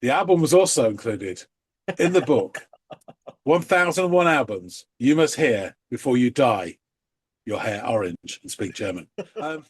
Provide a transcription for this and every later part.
The album was also included in the book. 1001 albums you must hear before you dye your hair orange and speak German. Um,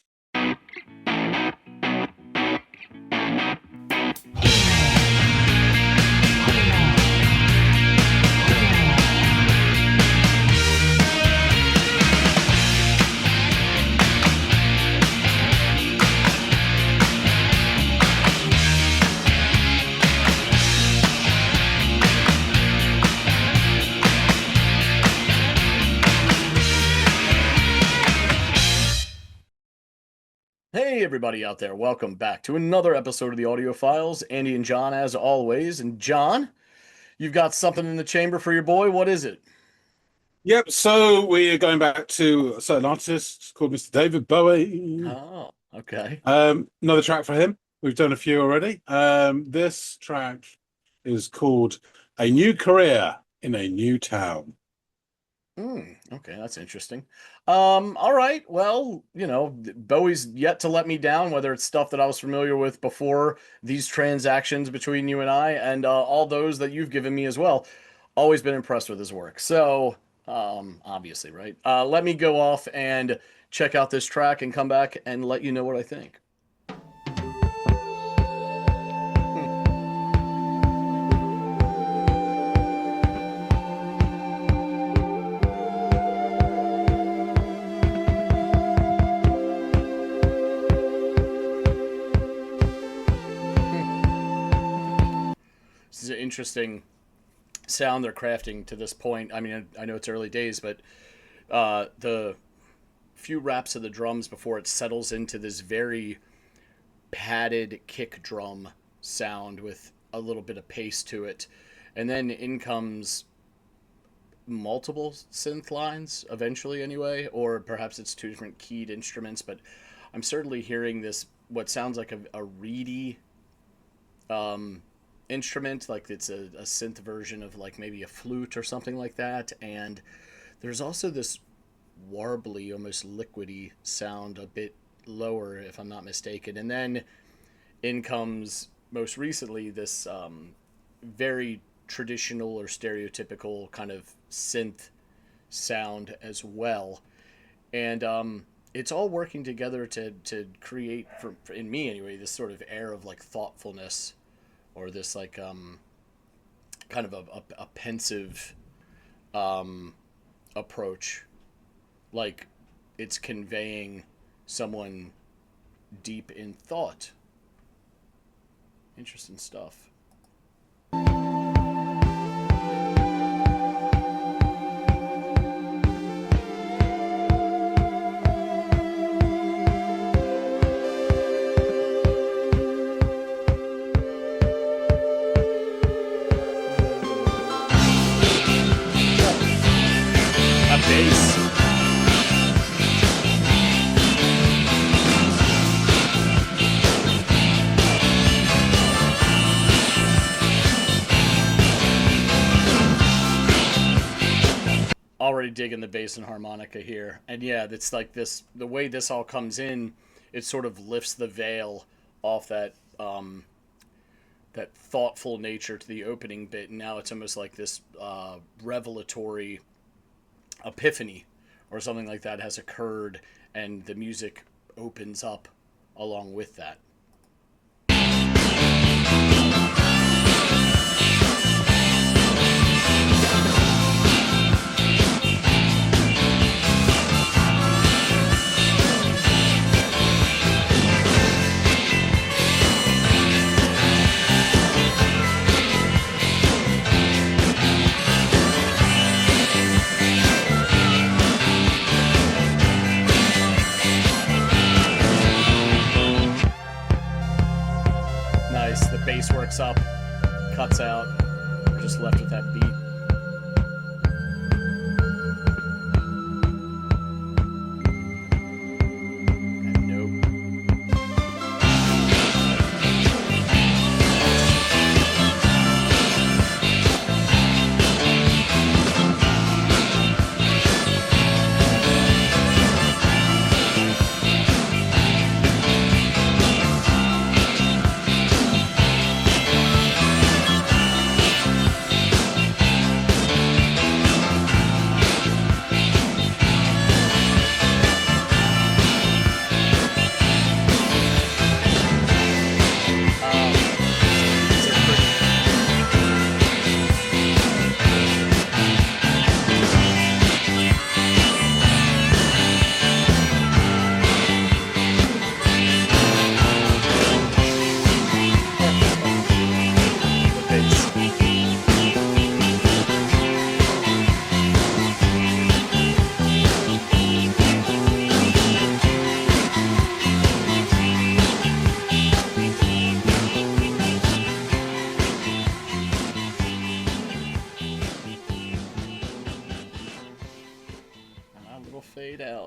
Hey, everybody out there. Welcome back to another episode of the Audiophiles. Andy and John, as always. And John, you've got something in the chamber for your boy. What is it? yep, so we are going back to a certain artist called Mr. David Bowie. Oh, okay. Another track for him. We've done a few already. This track is called A New Career in a New Town. Okay, that's interesting. All right. Well, Bowie's yet to let me down, whether it's stuff that I was familiar with before these transactions between you and I, and all those that you've given me as well. Always been impressed with his work. So, obviously, right? Let me go off and check out this track and come back and let you know what I think. This is an interesting sound they're crafting to this point. I mean, I know it's early days, but the few raps of the drums before it settles into this very padded kick drum sound with a little bit of pace to it. And then in comes multiple synth lines eventually anyway, or perhaps it's two different keyed instruments, but I'm certainly hearing this, what sounds like a reedy instrument, like it's a synth version of like maybe a flute or something like that. And there's also this warbly, almost liquidy sound a bit lower, if I'm not mistaken. And then in comes most recently this very traditional or stereotypical kind of synth sound as well. And it's all working together to create, for in me anyway, this sort of air of like thoughtfulness, or this like kind of a pensive approach, like it's conveying someone deep in thought. Interesting stuff. A bass. Already digging the bass and harmonica here. And yeah, it's like this, the way this all comes in, it sort of lifts the veil off that thoughtful nature to the opening bit, and now it's almost like this revelatory epiphany or something like that has occurred, and the music opens up along with that. Nice. The bass works up, cuts out. We're just left with that beat. And nope.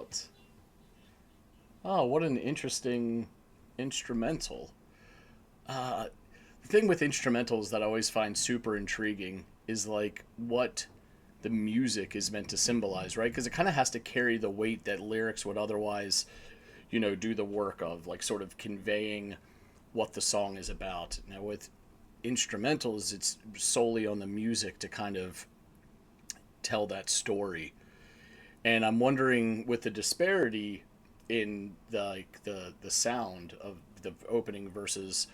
out. Oh, what an interesting instrumental. Uh, the thing with instrumentals that I always find super intriguing is like what the music is meant to symbolize, right? Because it kind of has to carry the weight that lyrics would otherwise, do the work of, like sort of conveying what the song is about. Now, with instrumentals, it's solely on the music to kind of tell that story. And I'm wondering, with the disparity in the sound of the opening versus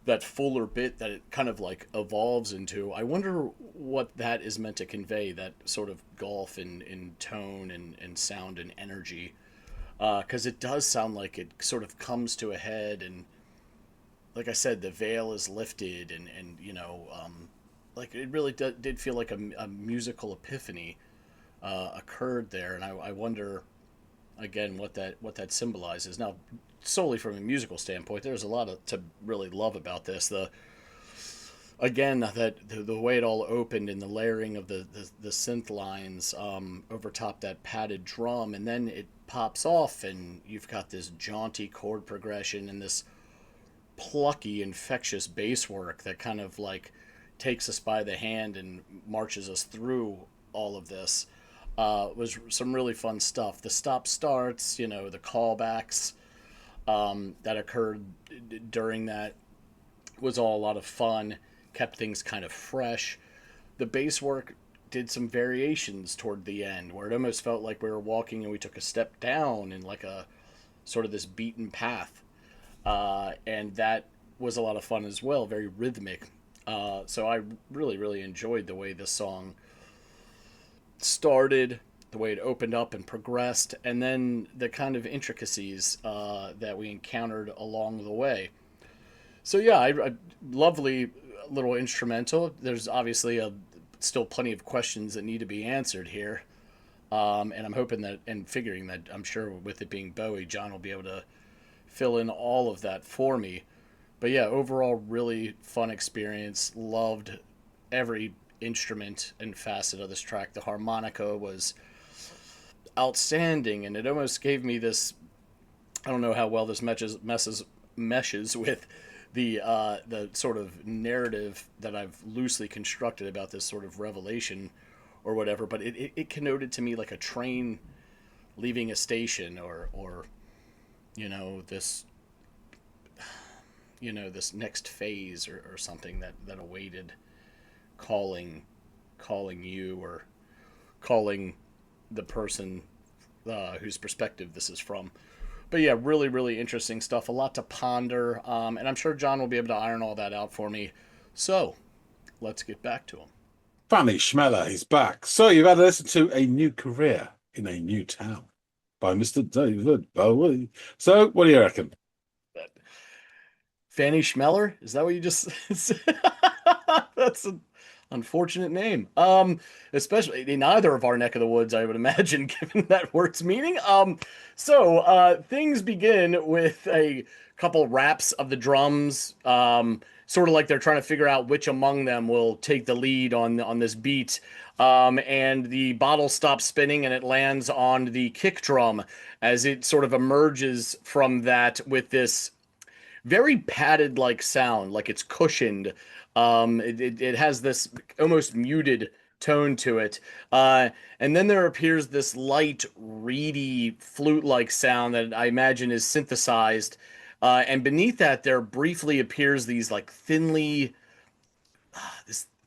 that fuller bit that it kind of like evolves into, I wonder what that is meant to convey, that sort of gulf in tone and sound and energy. Because it does sound like it sort of comes to a head, and like I said, the veil is lifted, and like it really did feel like a musical epiphany occurred there, and I wonder again what that symbolizes. Now, solely from a musical standpoint, there's a lot to really love about this. The way it all opened and the layering of the synth lines over top that padded drum, and then it pops off, and you've got this jaunty chord progression and this plucky, infectious bass work that kind of like takes us by the hand and marches us through all of this. Was some really fun stuff. The stop starts, the callbacks that occurred during that was all a lot of fun, kept things kind of fresh. The bass work did some variations toward the end where it almost felt like we were walking and we took a step down in like a sort of this beaten path. And that was a lot of fun as well, very rhythmic. So I really, really enjoyed the way this song started, the way it opened up and progressed, and then the kind of intricacies that we encountered along the way. So yeah, I lovely little instrumental. There's obviously still plenty of questions that need to be answered here, and I'm hoping that and figuring that I'm sure with it being Bowie, John will be able to fill in all of that for me. But yeah, overall, really fun experience. Loved every instrument and facet of this track. The harmonica was outstanding, and it almost gave me this. I don't know how well this meshes with the sort of narrative that I've loosely constructed about this sort of revelation or whatever, but it connoted to me like a train leaving a station, or this this next phase, or something that awaited, calling you, or calling the person whose perspective this is from. But yeah, really, really interesting stuff. A lot to ponder, and I'm sure John will be able to iron all that out for me. So let's get back to him. Fanny Schmeller is back. So you've had to listen to A New Career in a New Town by Mr. David Bowie. So what do you reckon? Fanny Schmeller? Is that what you just said? That's an unfortunate name. Especially in either of our neck of the woods, I would imagine, given that word's meaning. So things begin with a couple raps of the drums. Sort of like they're trying to figure out which among them will take the lead on this beat. And the bottle stops spinning and it lands on the kick drum as it sort of emerges from that with this very padded like sound, like it's cushioned. It has this almost muted tone to it. And then there appears this light, reedy, flute like sound that I imagine is synthesized. And beneath that, there briefly appears this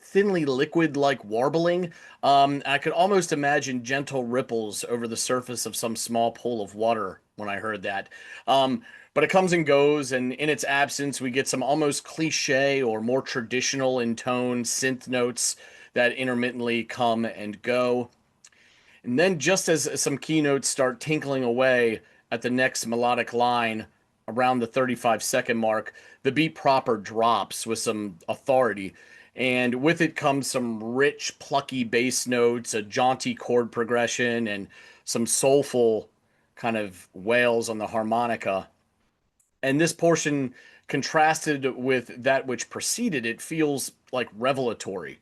thinly liquid like warbling. I could almost imagine gentle ripples over the surface of some small pool of water when I heard that. But it comes and goes, and in its absence, we get some almost cliche or more traditional in tone synth notes that intermittently come and go. And then, just as some keynotes start tinkling away at the next melodic line around the 35-second mark, the beat proper drops with some authority. And with it comes some rich, plucky bass notes, a jaunty chord progression, and some soulful kind of wails on the harmonica. And this portion, contrasted with that which preceded it, feels like revelatory,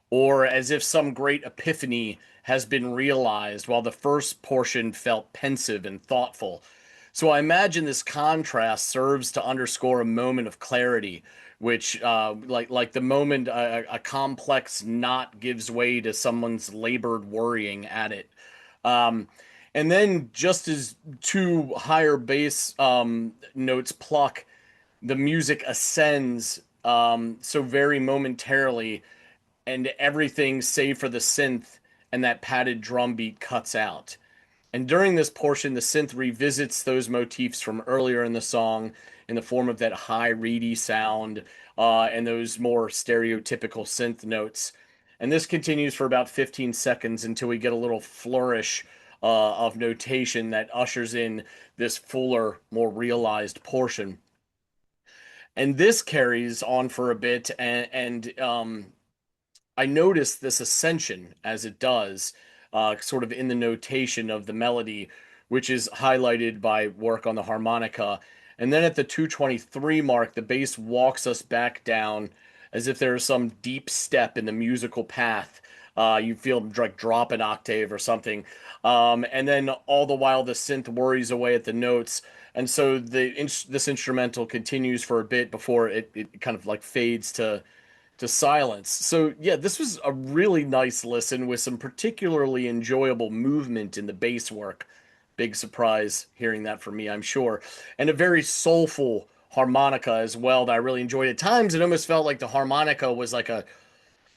or as if some great epiphany has been realized, while the first portion felt pensive and thoughtful. So I imagine this contrast serves to underscore a moment of clarity, which, like the moment a complex knot gives way to someone's labored worrying at it. Um, and then, just as two higher bass notes pluck, the music ascends so very momentarily, and everything save for the synth and that padded drum beat cuts out. And during this portion, the synth revisits those motifs from earlier in the song in the form of that high, reedy sound and those more stereotypical synth notes. And this continues for about 15 seconds until we get a little flourish of notation that ushers in this fuller, more realized portion. And this carries on for a bit, and I notice this ascension as it does, sort of in the notation of the melody, which is highlighted by work on the harmonica. And then at the 223 mark, the bass walks us back down as if there is some deep step in the musical path. You feel like drop an octave or something. And then all the while, the synth worries away at the notes. And so this instrumental continues for a bit before it kind of like fades to silence. So yeah, this was a really nice listen with some particularly enjoyable movement in the bass work. Big surprise hearing that from me, I'm sure. And a very soulful harmonica as well that I really enjoyed. At times it almost felt like the harmonica was like a,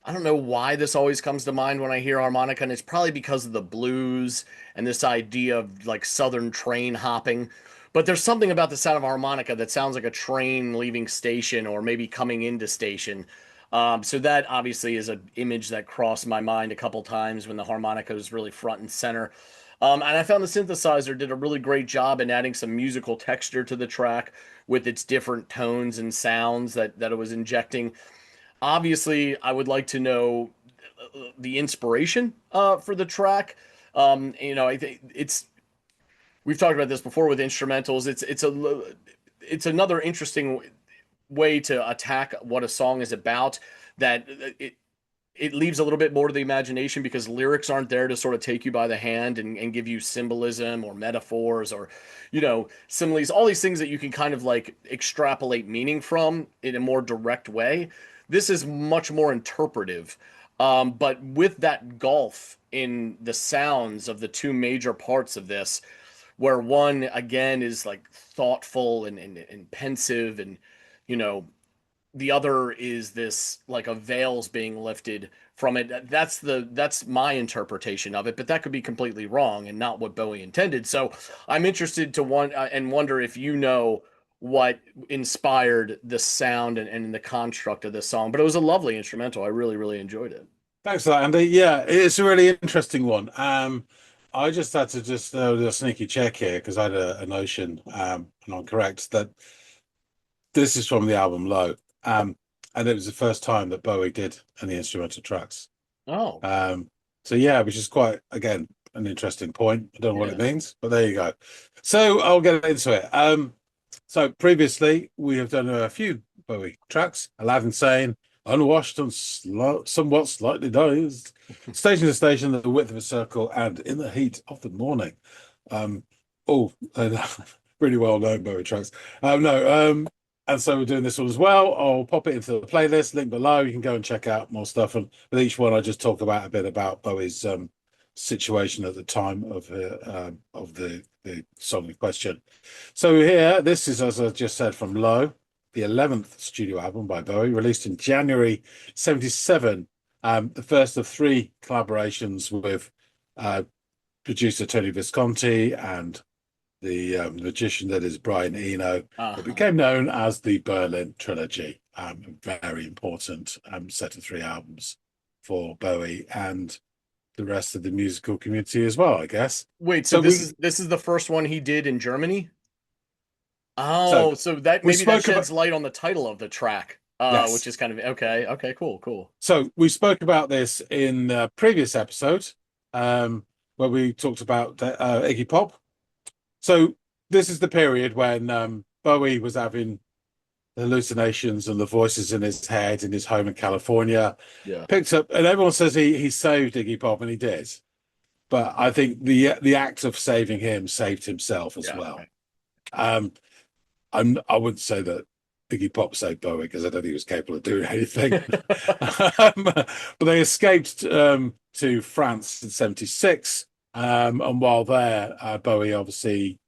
I don't know why this always comes to mind when I hear harmonica, and it's probably because of the blues and this idea of like southern train hopping. But there's something about the sound of harmonica that sounds like a train leaving station or maybe coming into station. So that obviously is an image that crossed my mind a couple times when the harmonica was really front and center. And I found the synthesizer did a really great job in adding some musical texture to the track with its different tones and sounds that it was injecting. Obviously, I would like to know the inspiration for the track. I think it's we've talked about this before with instrumentals. It's another interesting way to attack what a song is about. That it leaves a little bit more to the imagination because lyrics aren't there to sort of take you by the hand and give you symbolism or metaphors or, similes, all these things that you can kind of like extrapolate meaning from in a more direct way. This is much more interpretive. But with that gulf in the sounds of the two major parts of this, where one again is like thoughtful and pensive and, you know, the other is this like a veil's being lifted from it. That's my interpretation of it, but that could be completely wrong and not what Bowie intended. So I'm interested to wonder if you know what inspired the sound and the construct of this song. But it was a lovely instrumental. I really really enjoyed it. Thanks for that, Andy. Yeah, it's a really interesting one. I just had to just do a sneaky check here because I had a notion, and I'm correct, that this is from the album Low. And it was the first time that Bowie did any instrumental tracks. Oh Um, so yeah, which is quite, again, an interesting point. I don't know what it yeah. means, but there you go. So I'll get into it. So previously we have done a few Bowie tracks: Aladdin Sane, Unwashed and somewhat slightly dazed, Station to Station, The Width of a Circle, and In the Heat of the Morning. All really well known Bowie tracks. No, and so we're doing this one as well. I'll pop it into the playlist, link below. You can go and check out more stuff. And with each one, I just talk about a bit about Bowie's situation at the time of the song in question. So here, this is, as I just said, from Low, the 11th studio album by Bowie, released in January 77. The first of three collaborations with producer Tony Visconti and the magician that is Brian Eno. It Uh-huh. became known as the Berlin Trilogy. A very important set of three albums for Bowie and the rest of the musical community as well, I guess. Wait, so So this we is this is the first one he did in Germany? so Oh, so that we maybe that spoke sheds about light on the title of the track, which yes. is kind of okay. Okay, cool, cool. So we spoke about this in a previous episode, where we talked about Iggy Pop. So this is the period when Bowie was having the hallucinations and the voices in his head in his home in California. Yeah. Picked up, and everyone says he saved Iggy Pop, and he did. But I think the act of saving him saved himself as Yeah. well. Right. Um, I wouldn't say that Iggy Pop saved Bowie because I don't think he was capable of doing anything. But they escaped to France in '76, and while there, Bowie obviously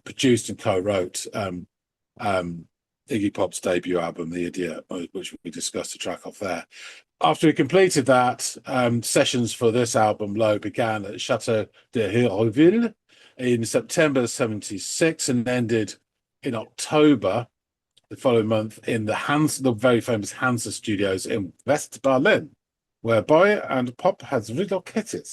produced and co-wrote um, Iggy Pop's debut album, The Idiot, which we discussed a track off there. After he completed that, sessions for this album, Low, began at Chateau de Hérouville in September '76 and ended in October the following month in the very famous Hansa Studios in West Berlin, where Bowie and Pop has relocated.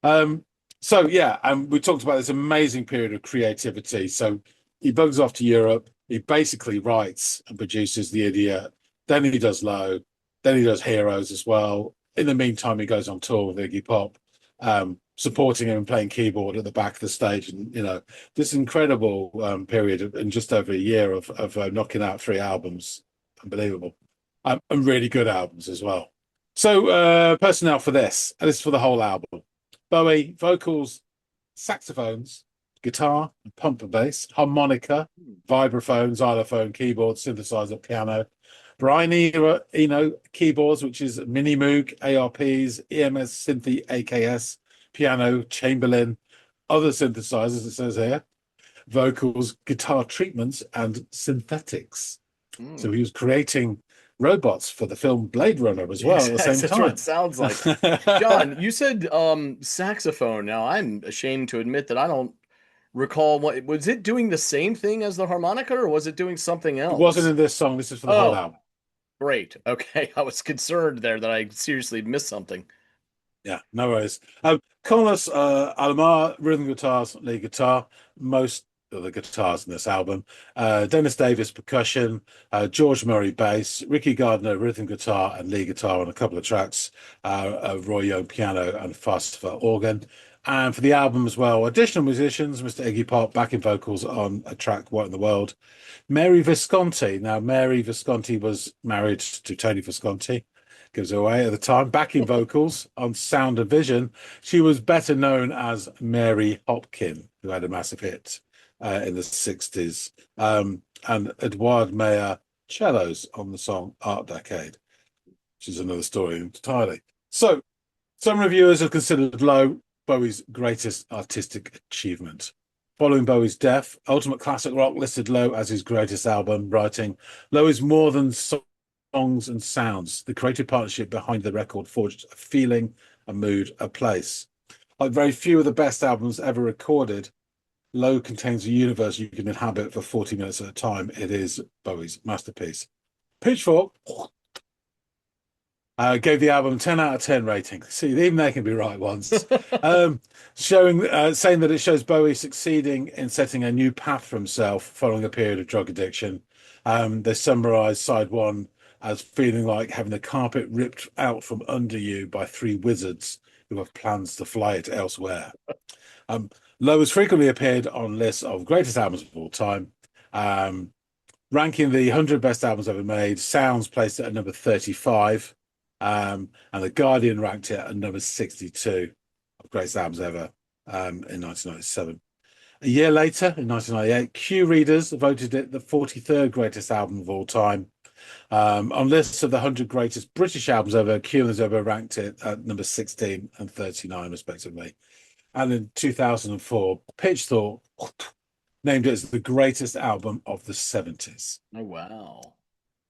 Um, so yeah, and we talked about this amazing period of creativity. So he bugs off to Europe. He basically writes and produces The Idiot. Then he does Low. Then he does Heroes as well. In the meantime, he goes on tour with Iggy Pop, supporting him and playing keyboard at the back of the stage. And this incredible period in just over a year of knocking out 3 albums, unbelievable, and really good albums as well. So personnel for this, and this is for the whole album. Bowie, vocals, saxophones, guitar, pump and bass, harmonica, vibraphones, xylophone, keyboard, synthesizer, piano. Brian Eno, keyboards, which is Mini Moog, ARPs, EMS Synthy, AKS, piano, Chamberlin, other synthesizers, it says here, vocals, guitar treatments, and synthetics. So he was creating robots for the film Blade Runner as well at the same That's what time. it sounds like. John, you said saxophone. Now I'm ashamed to admit that I don't recall what was it doing the same thing as the harmonica or was it doing something It wasn't else? in this song. This is for the whole Oh, album. great. Okay. I was concerned there that I seriously missed something. Yeah, no worries. Carlos Alomar, rhythm guitars, lead guitar, most of the guitars in this album. Dennis Davis, percussion. George Murray, bass. Ricky Gardner, rhythm guitar and lead guitar on a couple of tracks. Roy Young, piano and Fastifer organ. And for the album as well, additional musicians, Mr. Iggy Pop, backing vocals on a track, What in the World. Mary Visconti. Now, Mary Visconti was married to Tony Visconti, gives away at the time. Backing vocals on Sound and Vision. She was better known as Mary Hopkin, who had a massive hit in the '60s. And Edouard Mayer cellos on the song Art Decade, which is another story entirely. So, some reviewers have considered Low Bowie's greatest artistic achievement. Following Bowie's death, Ultimate Classic Rock listed Low as his greatest album, writing, Low is more than songs and sounds. The creative partnership behind the record forged a feeling, a mood, a place. Like very few of the best albums ever recorded, Low contains a universe you can inhabit for 40 minutes at a time. It is Bowie's masterpiece. Pitchfork gave the album 10 out of 10 rating. See, even they can be right once. Saying that it shows Bowie succeeding in setting a new path for himself following a period of drug addiction. They summarized side one as feeling like having the carpet ripped out from under you by 3 wizards who have plans to fly it elsewhere. Low has frequently appeared on lists of greatest albums of all time. Ranking the 100 best albums ever made, Sounds placed it at number 35. And The Guardian ranked it at number 62 of greatest albums ever in 1997. A year later, in 1998, Q readers voted it the 43rd greatest album of all time. On lists of the 100 greatest British albums ever, Q has ever ranked it at number 16 and 39, respectively. And in 2004, Pitchfork named it as the greatest album of the 70s. Oh, wow.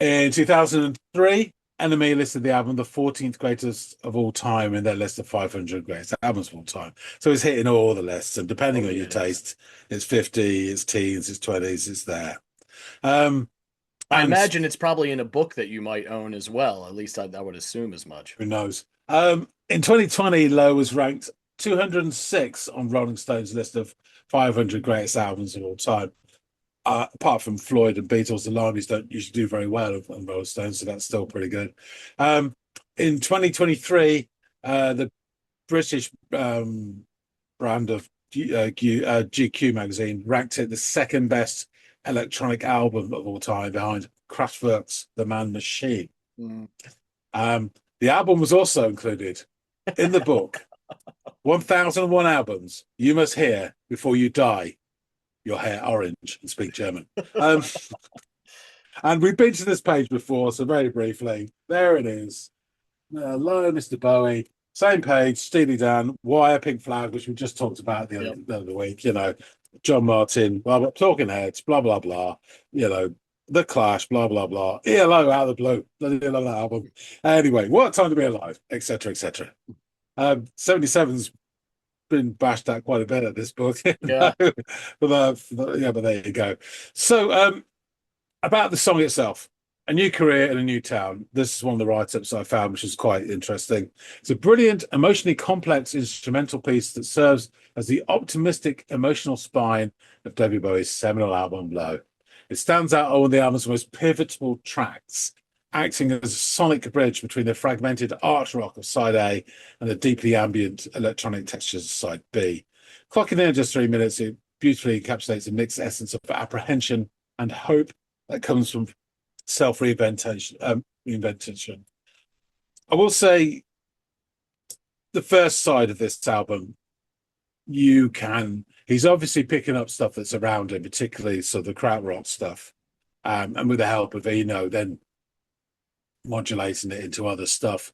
In 2003, Enemy listed the album the 14th greatest of all time in their list of 500 greatest albums of all time. So it's hitting all the lists, and depending on your taste, it's 50, it's teens, it's 20s, it's there. I imagine it's probably in a book that you might own as well. At least I would assume as much. Who knows? In 2020, Low was ranked 206 on Rolling Stone's list of 500 greatest albums of all time. Apart from Floyd and Beatles, the Limeys don't usually do very well on Rolling Stones, so that's still pretty good. In 2023, the British brand of GQ magazine ranked it the second best electronic album of all time behind Kraftwerk's The Man Machine. Mm. The album was also included in the book 1001 albums you must hear before you dye your hair orange and speak German. Um, and we've been to this page before, so very briefly, there it is. Hello, Mr. Bowie. Same page, Steely Dan, Wire, Pink Flag, which we just talked about Yep. the other week. John Martin, blah blah, Talking Heads, blah blah blah. The Clash, blah blah blah. ELO out of the blue. Bloody love that album. Anyway, What a Time to Be Alive, etc. etc. 77's been bashed out quite a bit at this book. Yeah. But there you go. So, about the song itself, a new career in a new town. This is one of the write-ups I found, which is quite interesting. It's a brilliant, emotionally complex instrumental piece that serves as the optimistic emotional spine of David Bowie's seminal album, Blow. It stands out as one of the album's most pivotal tracks, acting as a sonic bridge between the fragmented art rock of side A and the deeply ambient electronic textures of side B. Clocking in just 3 minutes, it beautifully encapsulates a mixed essence of apprehension and hope that comes from self-reinvention. Reinvention. I will say the first side of this album, he's obviously picking up stuff that's around him, particularly sort of the krautrock stuff, and with the help of Eno, then modulating it into other stuff.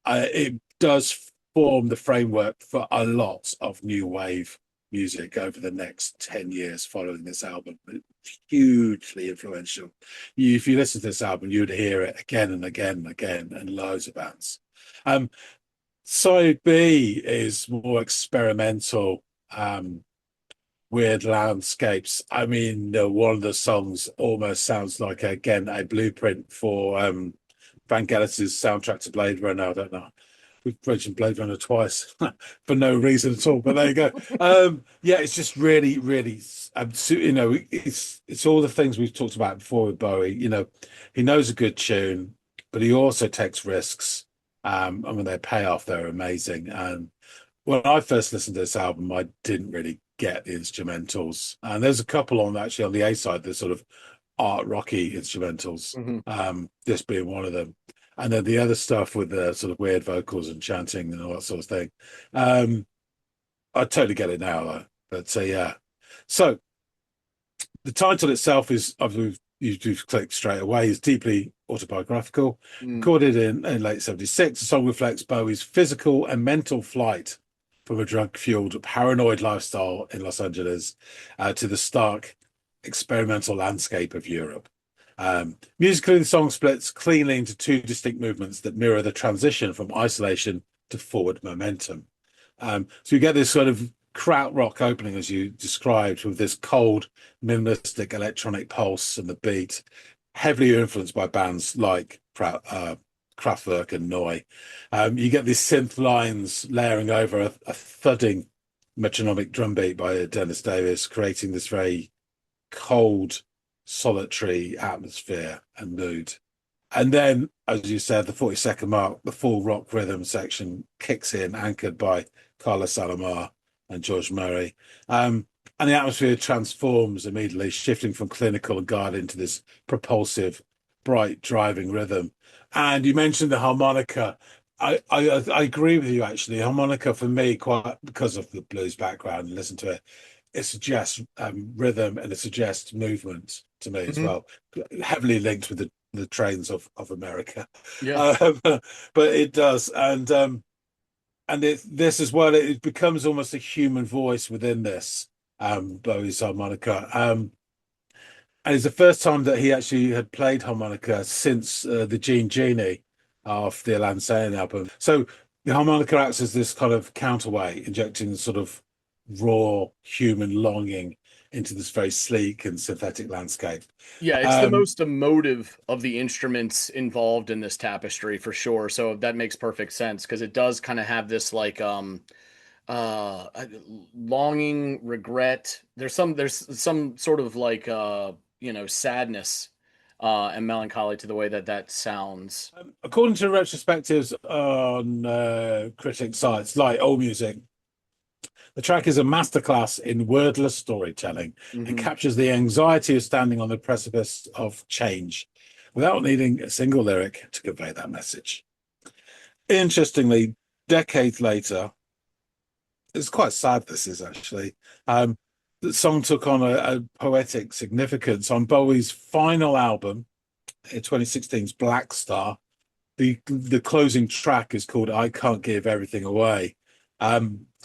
It does form the framework for a lot of new wave music over the next 10 years following this album. Hugely influential. If you listen to this album, you'd hear it again and again and again, and loads of bands. Side B is more experimental, weird landscapes. I mean, one of the songs almost sounds like, again, a blueprint for Vangelis's soundtrack to Blade Runner. I don't know. We've mentioned Blade Runner twice for no reason at all, but there you go. Yeah, it's just really, really, it's all the things we've talked about before with Bowie. He knows a good tune, but he also takes risks. And when they pay off, they're amazing. And when I first listened to this album, I didn't really get the instrumentals. And there's a couple on actually on the A side, the sort of art rocky instrumentals, this being one of them. And then the other stuff with the sort of weird vocals and chanting and all that sort of thing. I totally get it now, though. But yeah. So the title itself is, you've clicked straight away, is deeply autobiographical. Recorded in late 76, the song reflects Bowie's physical and mental flight from a drug-fueled, paranoid lifestyle in Los Angeles to the stark experimental landscape of Europe. Musically, the song splits cleanly into two distinct movements that mirror the transition from isolation to forward momentum. So you get this sort of krautrock opening, as you described, with this cold, minimalistic electronic pulse and the beat, heavily influenced by bands like Kraftwerk and Neu. You get these synth lines layering over a thudding metronomic drum beat by Dennis Davis, creating this very cold, solitary atmosphere and mood. And then, as you said, the 40-second mark, the full rock rhythm section kicks in, anchored by Carlos Alomar and George Murray. And the atmosphere transforms immediately, shifting from clinical and guarded into this propulsive, bright, driving rhythm. And you mentioned the harmonica. I agree with you, actually. Harmonica, for me, quite because of the blues background, and listen to it, it suggests rhythm and it suggests movement to me as well, heavily linked with the trains of America. Yeah. But it does. This as well, it becomes almost a human voice within this Bowie's harmonica. And it's the first time that he actually had played harmonica since the Gene Genie of the Alan Sane album. So the harmonica acts as this kind of counterweight, injecting sort of raw human longing into this very sleek and synthetic landscape. Yeah, it's the most emotive of the instruments involved in this tapestry for sure. So that makes perfect sense because it does kind of have this like uh longing, regret. There's some sort of like sadness and melancholy to the way that sounds. According to retrospectives on critic sites like AllMusic, The track is a masterclass in wordless storytelling. It Hmm. captures the anxiety of standing on the precipice of change without needing a single lyric to convey that message. Interestingly, decades later, it's quite sad this is actually. The song took on a poetic significance on Bowie's final album in 2016's Black Star. The closing track is called "I Can't Give Everything Away,"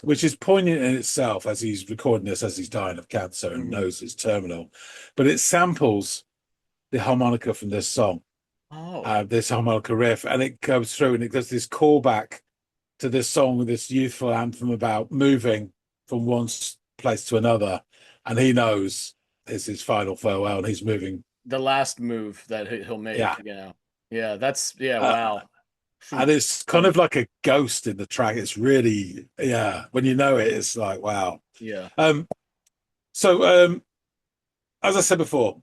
which is poignant in itself as he's recording this as he's dying of cancer and Hmm. knows it's terminal. But it samples the harmonica from this song, Oh, this harmonica riff, and it goes through and it does this callback to this song, this youthful anthem about moving from one place to another, and he knows it's his final farewell, and he's moving. the last move that he'll make, Yeah, Yeah, that's yeah, uh, wow. and it's kind Um, of like a ghost in the track. It's really, yeah, when you know it, it's like wow. yeah. Um, so as I said before,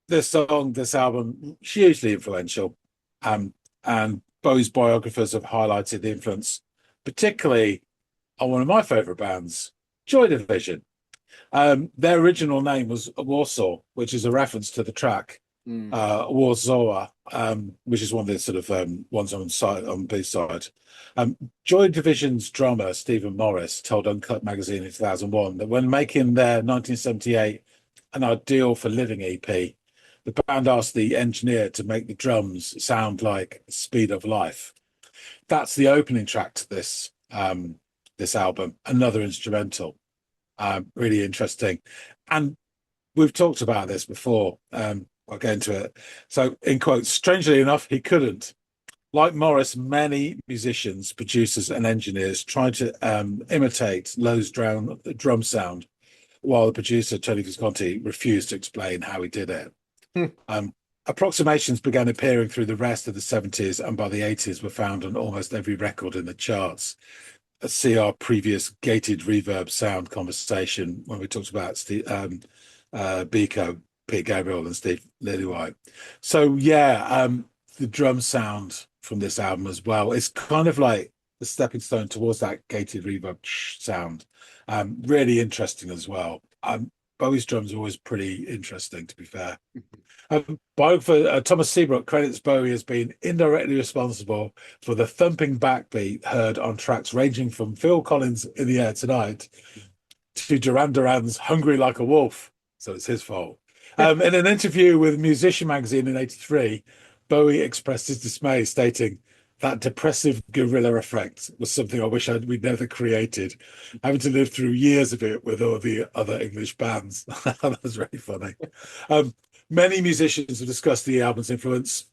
this song, this album, hugely influential, um, and Bowie's biographers have highlighted the influence, particularly on one of my favorite bands, Joy Division. Their original name was Warsaw, which is a reference to the track Mm. Warsaw, which is one of the sort of ones on side on B side. Joy Division's drummer Stephen Morris told Uncut Magazine in 2001 that when making their 1978 An Ideal for Living EP, the band asked the engineer to make the drums sound like Speed of Life. That's the opening track to this album, another instrumental. Really interesting. And we've talked about this before. I'll get into it. So, in quotes, strangely enough, he couldn't. Like Morris, many musicians, producers, and engineers tried to imitate Lowe's drum sound, while the producer, Tony Visconti, refused to explain how he did it. Um, Approximations began appearing through the rest of the 70s, and by the 80s were found on almost every record in the charts. See our previous gated reverb sound conversation when we talked about Biko, Pete Gabriel, and Steve Lillywhite. So yeah, the drum sound from this album as well. It's kind of like the stepping stone towards that gated reverb sound. Really interesting as well. Bowie's drums are always pretty interesting, to be fair. Biographer Thomas Seabrook credits Bowie as being indirectly responsible for the thumping backbeat heard on tracks ranging from Phil Collins' In the Air Tonight to Duran Duran's Hungry Like a Wolf. So it's his fault. In an interview with Musician magazine in '83, Bowie expressed his dismay, stating, "That depressive guerrilla effect was something I wish we'd never created, having to live through years of it with all the other English bands." That was really funny. Um, Many musicians have discussed the album's influence.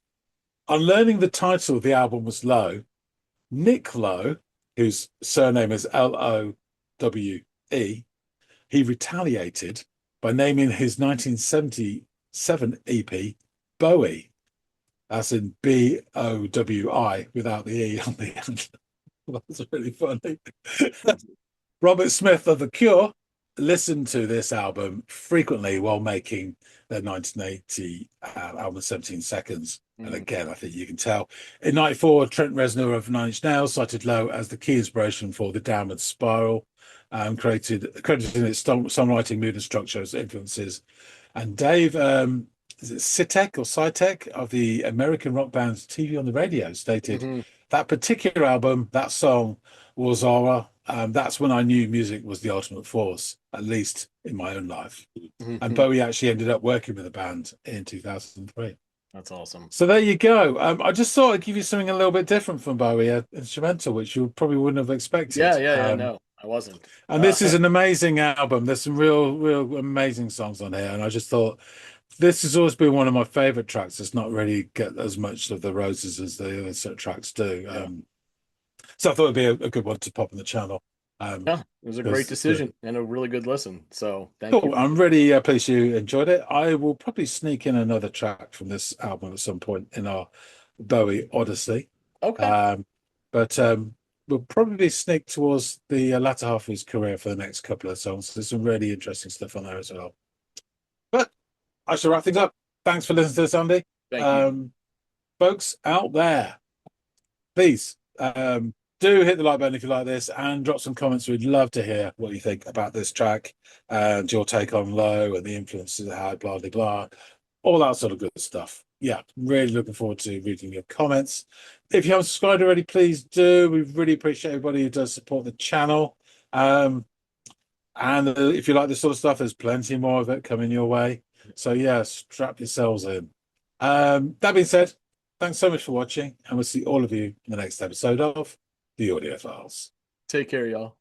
On learning the title of the album was Lowe, Nick Lowe, whose surname is Lowe, he retaliated by naming his 1977 EP Bowie, as in Bowi without the E on the end. That's really funny. Robert Smith of The Cure listened to this album frequently while making their 1980 album 17 Seconds. And Mm. again, I think you can tell. In '94, Trent Reznor of Nine Inch Nails cited Lowe as the key inspiration for the Downward Spiral, crediting its songwriting, mood, and structure as influences. And Dave, is it Sitek or Sitek of the American rock band TV on the Radio stated Hmm. that particular album, that song was aura. That's when I knew music was the ultimate force, at least in my own life. And Hmm. Bowie actually ended up working with the band in 2003. That's awesome. So there you go. I just thought I'd give you something a little bit different from Bowie, an instrumental, which you probably wouldn't have expected. Yeah. No, I wasn't. And this is an amazing album. There's some real amazing songs on here. And I just thought this has always been one of my favorite tracks. It's not really get as much of the roses as the other set tracks do. Yeah. So I thought it'd be a good one to pop on the channel. Yeah, it was a great 'Cause decision and a really good listen. So thank you cool. for I'm really pleased you enjoyed it. I will probably sneak in another track from this album at some point in our Bowie Odyssey. Okay. Um, but we'll probably sneak towards the latter half of his career for the next couple of songs. There's some really interesting stuff on there as well. But I shall wrap things up. Thanks for listening to this, Andy. Thank you. Folks out there, please do hit the like button if you like this, and drop some comments. We'd love to hear what you think about this track and your take on Low and the influences it had, blah blah blah, all that sort of good stuff. Yeah, really looking forward to reading your comments. If you haven't subscribed already, please do. We really appreciate everybody who does support the channel. And if you like this sort of stuff, there's plenty more of it coming your way. So yeah, strap yourselves in. That being said, thanks so much for watching, and we'll see all of you in the next episode of the Audiophiles. Take care, y'all.